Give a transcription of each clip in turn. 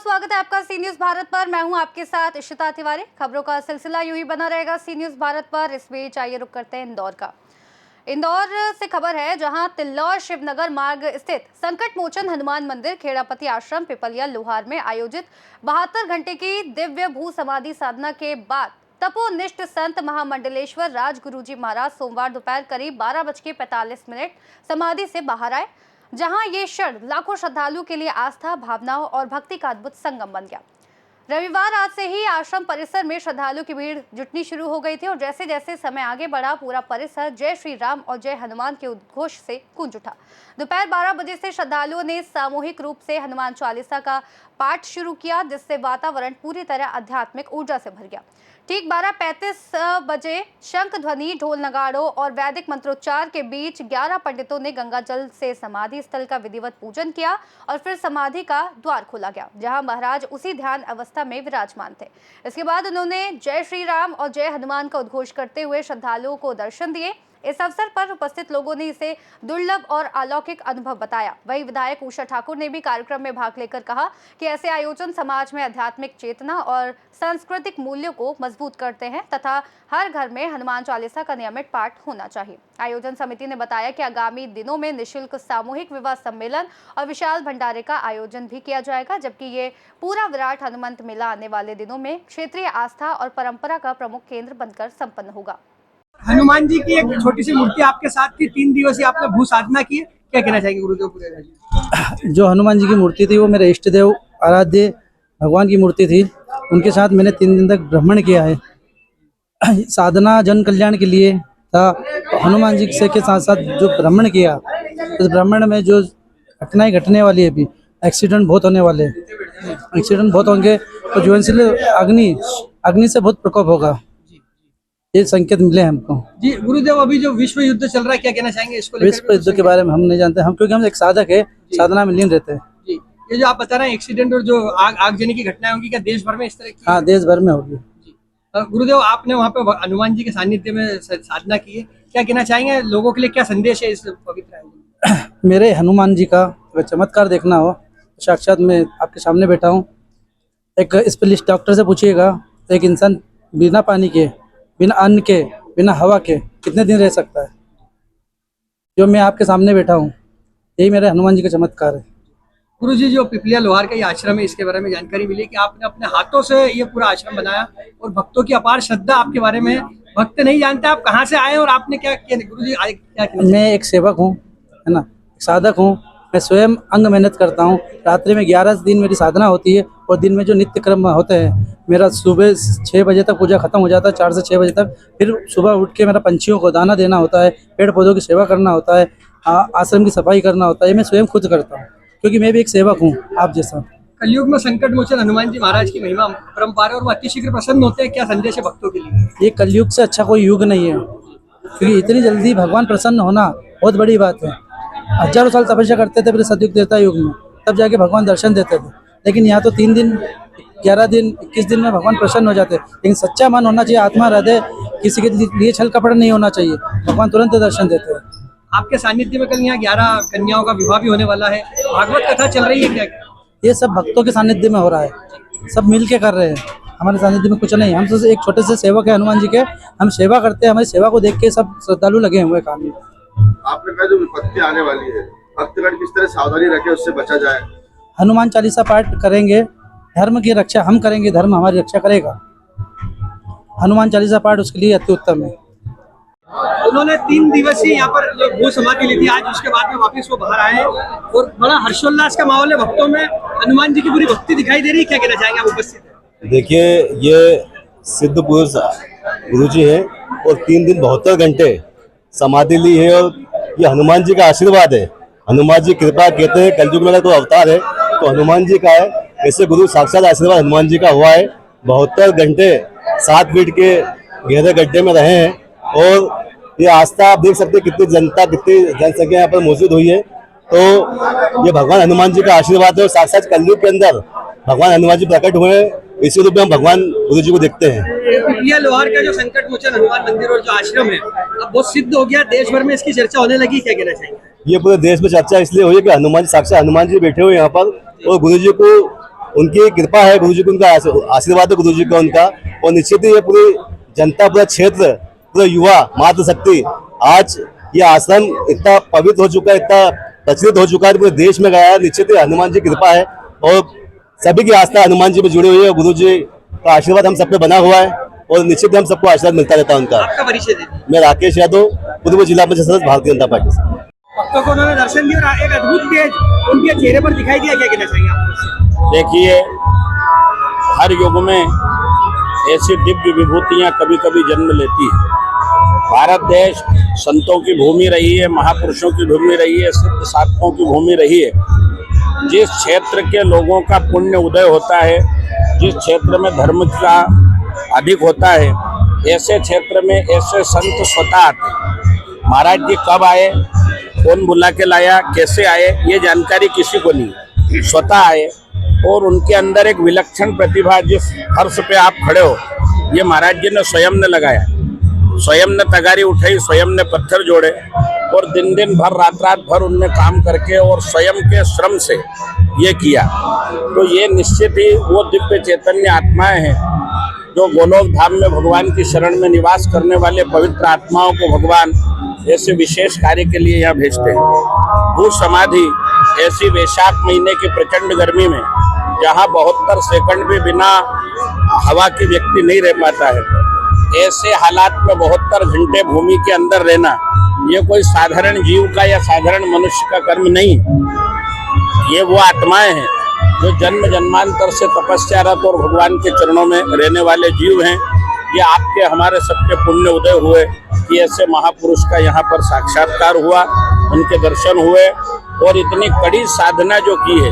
बहुत स्वागत है आपका सी न्यूज भारत पर। मैं हूं आपके साथ इशिता तिवारी। खबरों का सिलसिला यूं ही बना रहेगा सी न्यूज भारत पर। इस बीच आइए रुक करते हैं इंदौर का। इंदौर से खबर है, जहां तिल्लौर शिवनगर मार्ग स्थित संकट मोचन हनुमान मंदिर खेड़ापति आश्रम पिपलिया लोहार में आयोजित 72 घंटे की दिव्य भू समाधि साधना के बाद तपोनिष्ठ संत महामंडलेश्वर राज गुरुजी महाराज सोमवार दोपहर करीब 12:45 समाधि से बाहर आए, जहां ये क्षण लाखों श्रद्धालुओं के लिए आस्था, भावनाओं और भक्ति का अद्भुत संगम बन गया। रविवार रात से ही आश्रम परिसर में श्रद्धालुओं की भीड़ जुटनी शुरू हो गई थी और जैसे जैसे समय आगे बढ़ा, पूरा परिसर जय श्री राम और जय हनुमान के उद्घोष से गूंज उठा। दोपहर 12 बजे से श्रद्धालुओं ने सामूहिक रूप से हनुमान चालीसा का पाठ शुरू किया, जिससे वातावरण पूरी तरह आध्यात्मिक ऊर्जा से भर गया। ठीक 12:35 बजे शंख ध्वनि, ढोल नगाड़ों और वैदिक मंत्रोच्चार के बीच 11 पंडितों ने गंगा जल से समाधि स्थल का विधिवत पूजन किया और फिर समाधि का द्वार खोला गया, जहां महाराज उसी ध्यान अवस्था में विराजमान थे। इसके बाद उन्होंने जय श्री राम और जय हनुमान का उद्घोष करते हुए श्रद्धालुओं को दर्शन दिए। इस अवसर पर उपस्थित लोगों ने इसे दुर्लभ और अलौकिक अनुभव बताया। वहीं विधायक उषा ठाकुर ने भी कार्यक्रम में भाग लेकर कहा कि ऐसे आयोजन समाज में आध्यात्मिक चेतना और सांस्कृतिक मूल्यों को मजबूत करते हैं तथा हर घर में हनुमान चालीसा का नियमित पाठ होना चाहिए। आयोजन समिति ने बताया कि आगामी दिनों में निःशुल्क सामूहिक विवाह सम्मेलन और विशाल भंडारे का आयोजन भी किया जाएगा, जबकि ये पूरा विराट हनुमंत मेला आने वाले दिनों में क्षेत्रीय आस्था और परंपरा का प्रमुख केंद्र बनकर संपन्न होगा। हनुमान जी की एक छोटी सी मूर्ति आपके साथ थी, 3 दिवसीय आपने भू साधना की है, क्या कहना चाहेंगे गुरुदेव पूरे? जो हनुमान जी की मूर्ति थी वो मेरे इष्ट देव आराध्य भगवान की मूर्ति थी। उनके साथ मैंने 3 दिन तक भ्रमण किया है। साधना जन कल्याण के लिए था। हनुमान जी से के साथ साथ जो भ्रमण किया, उस भ्रमण में जो घटनाएं घटने वाली है, अभी एक्सीडेंट बहुत होने वाले हैं, एक्सीडेंट बहुत होंगे तो जीवन से अग्नि से बहुत प्रकोप होगा, ये संकेत मिले हमको। जी गुरुदेव, अभी जो विश्व युद्ध चल रहा है, क्या कहना चाहेंगे इसको लेकर? विश्व युद्ध के बारे में हम नहीं जानते, हम क्योंकि हम एक साधक है, साधना में लीन रहते हैं। जी, ये जो आप बता रहे हैं एक्सीडेंट और जो आगजनी की घटनाएं होंगी, क्या देश भर में इस तरह की? हाँ, देश भर में होगी। गुरुदेव, आपने वहाँ पे हनुमान जी के सानिध्य में साधना की है, क्या कहना चाहेंगे? लोगों के लिए क्या संदेश है इस पवित्र आयोजन? मेरे हनुमान जी का अगर चमत्कार देखना हो, साक्षात मैं आपके सामने बैठा हूँ। एक स्पेशलिस्ट डॉक्टर से पूछिएगा, एक इंसान बिना पानी के, बिना अन्न के, बिना हवा के कितने दिन रह सकता है। जो मैं आपके सामने बैठा हूँ, यही मेरे हनुमान जी का चमत्कार है। गुरु जी, जो पिपलिया लोहार का ये आश्रम है, इसके बारे में जानकारी मिली कि आपने अपने हाथों से ये पूरा आश्रम बनाया और भक्तों की अपार श्रद्धा आपके बारे में है। भक्त नहीं जानते आप कहाँ से आए और आपने क्या किया? गुरु जी क्या किया? मैं एक सेवक हूँ, है ना, साधक हूँ। मैं स्वयं अंग मेहनत करता हूँ। रात्रि में 11 दिन मेरी साधना होती है और दिन में जो नित्य क्रम होते हैं, मेरा सुबह 6 बजे तक पूजा खत्म हो जाता है, 4 से 6 बजे तक। फिर सुबह उठ के मेरा पंछियों को दाना देना होता है, पेड़ पौधों की सेवा करना होता है, आश्रम की सफाई करना होता है। ये मैं स्वयं खुद करता हूँ, क्योंकि मैं भी एक सेवक हूँ आप जैसा। कलयुग में संकट मोचन हनुमान जी महाराज की महिमा परंपरा है और वो अतिशीघ्र प्रसन्न होते हैं, क्या संदेश है भक्तों के लिए? ये कलयुग से अच्छा कोई युग नहीं है, क्योंकि इतनी जल्दी भगवान प्रसन्न होना बहुत बड़ी बात है। हजारों साल तपस्या करते थे फिर सतयुग त्रेता युग में, तब जाके भगवान दर्शन देते थे। लेकिन यहाँ तो 3 दिन, 11 दिन, 21 दिन में भगवान प्रसन्न हो जाते हैं। लेकिन सच्चा मन होना चाहिए, आत्मा हृदय, किसी के लिए छल कपट नहीं होना चाहिए, भगवान तुरंत दर्शन देते हैं। आपके सानिध्य में कल यहाँ 11 कन्याओं का विवाह भी होने वाला है, भागवत कथा चल रही है, क्या? ये सब भक्तों के सानिध्य में हो रहा है, सब मिल के कर रहे हैं। हमारे सानिध्य में कुछ नहीं, हम तो एक छोटे से सेवक है हनुमान जी के, हम सेवा करते हैं। हमारी सेवा को देख के सब श्रद्धालु लगे हुए काम में। आपने कहा जो विपत्ति आने वाली है, भक्तगण किस तरह सावधानी रखे, उससे बचा जाए? हनुमान चालीसा पाठ करेंगे, धर्म की रक्षा हम करेंगे, धर्म हमारी रक्षा करेगा। हनुमान चालीसा पाठ उसके लिए अति उत्तम है। उन्होंने 3 दिवसीय यहाँ पर जो भू समाधि ली थी, आज उसके बाद में वापस वो बाहर आए और बड़ा हर्षोल्लास का माहौल है भक्तों में। हनुमान जी की पूरी भक्ति दिखाई दे रही है, क्या कहना चाहेंगे आप उपस्थित है? देखिए, ये सिद्ध पुरुष गुरु जी है और 3 दिन 72 घंटे समाधि ली है और ये हनुमान जी का आशीर्वाद है। हनुमान जी कृपा कहते हैं, कलयुग में तो अवतार है तो हनुमान जी का है। ऐसे गुरु साक्षात आशीर्वाद हनुमान जी का हुआ है। 72 घंटे 7 फीट के गहरे गड्ढे में रहे हैं और ये आस्था आप देख सकते हैं, कितनी जनता, कितनी जनसंख्या यहाँ पर मौजूद हुई है। तो ये भगवान हनुमान जी का आशीर्वाद है और साक्षात कलयुग के अंदर भगवान हनुमान जी प्रकट हुए हैं। इसी रूप में हम भगवान गुरु जी को देखते हैं। पिपलिया लोहार का जो संकट मोचन हनुमान मंदिर और जो आश्रम है, अब बहुत सिद्ध हो गया, देश भर में इसकी चर्चा होने लगी, क्या कहना चाहेंगे? ये पूरे देश में चर्चा इसलिए हुई है कि हनुमान जी, साक्षात हनुमान जी बैठे हुए यहाँ पर और गुरु जी को उनकी कृपा है, गुरु जी को उनका आशीर्वाद है गुरु जी का उनका। और निश्चित ही ये पूरी जनता, पूरा क्षेत्र, पूरा युवा मातृशक्ति, आज ये आश्रम इतना पवित्र हो चुका है, इतना प्रचलित हो चुका है, पूरे देश में गया है। निश्चित ही हनुमान जी की कृपा है और सभी की आस्था हनुमान जी में जुड़ी हुई है। गुरु जी का आशीर्वाद हम सब पे बना हुआ है और निश्चित ही हम सबको आशीर्वाद मिलता रहता है उनका। आपका परिचय दे दीजिए। मैं राकेश यादव, पूर्व जिला पंचायत सदस्य, भारतीय जनता पार्टी से। भक्तों को उन्होंने दर्शन दिया और एक अद्भुत तेज उनके चेहरे पर दिखाई दिया। क्या कहना चाहेंगे आप उससे? देखिए, हर युग में ऐसी दिव्य विभूतियां कभी कभी जन्म लेती है। भारत देश संतों की भूमि रही है, महापुरुषों की भूमि रही है, सिद्ध साधकों की भूमि रही है। जिस क्षेत्र के लोगों का पुण्य उदय होता है, जिस क्षेत्र में धर्म का अधिक होता है, ऐसे क्षेत्र में ऐसे संत स्वतः आते। महाराज जी कब आए, कौन बुला के लाया, कैसे आए, ये जानकारी किसी को नहीं, स्वतः आए। और उनके अंदर एक विलक्षण प्रतिभा, जिस फर्श पे आप खड़े हो, ये महाराज जी ने स्वयं ने लगाया, स्वयं ने तगारी उठाई, स्वयं ने पत्थर जोड़े और दिन दिन भर, रात रात भर उनने काम करके और स्वयं के श्रम से ये किया। तो ये निश्चित ही वो दिव्य चैतन्य आत्माएं हैं जो गोलोक धाम में भगवान की शरण में निवास करने वाले पवित्र आत्माओं को भगवान ऐसे विशेष कार्य के लिए यहाँ भेजते हैं। भू समाधि ऐसी वैशाख महीने की प्रचंड गर्मी में, जहाँ 72 सेकंड भी बिना हवा के व्यक्ति नहीं रह पाता है, ऐसे हालात में 72 घंटे भूमि के अंदर रहना, ये कोई साधारण जीव का या साधारण मनुष्य का कर्म नहीं। ये वो आत्माएं हैं जो जन्म जन्मांतर से तपस्यारत और भगवान के चरणों में रहने वाले जीव हैं। ये आपके हमारे सबके पुण्य उदय हुए कि ऐसे महापुरुष का यहाँ पर साक्षात्कार हुआ, उनके दर्शन हुए और इतनी कड़ी साधना जो की है।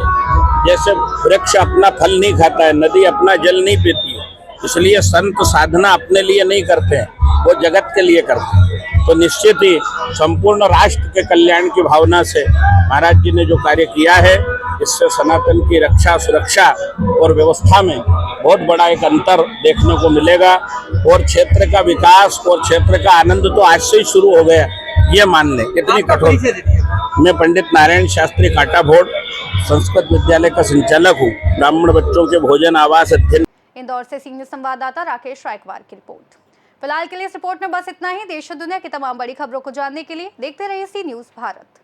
जैसे वृक्ष अपना फल नहीं खाता है, नदी अपना जल नहीं पीती है, इसलिए संत साधना अपने लिए नहीं करते हैं, वो जगत के लिए करते हैं। तो निश्चित ही संपूर्ण राष्ट्र के कल्याण की भावना से महाराज जी ने जो कार्य किया है, इससे सनातन की रक्षा, सुरक्षा और व्यवस्था में बहुत बड़ा एक अंतर देखने को मिलेगा। और क्षेत्र का विकास और क्षेत्र का आनंद तो आज से ही शुरू हो गया, ये मान लें। इतनी कठोर। मैं पंडित नारायण शास्त्री काटाभोड़ संस्कृत विद्यालय का संचालक हूँ, ब्राह्मण बच्चों के भोजन आवास अध्ययन। इंदौर से सीनियर संवाददाता राकेश रायकवार की रिपोर्ट। फिलहाल के लिए इस रिपोर्ट में बस इतना ही। देश और दुनिया की तमाम बड़ी खबरों को जानने के लिए देखते रहिए सी न्यूज़ भारत।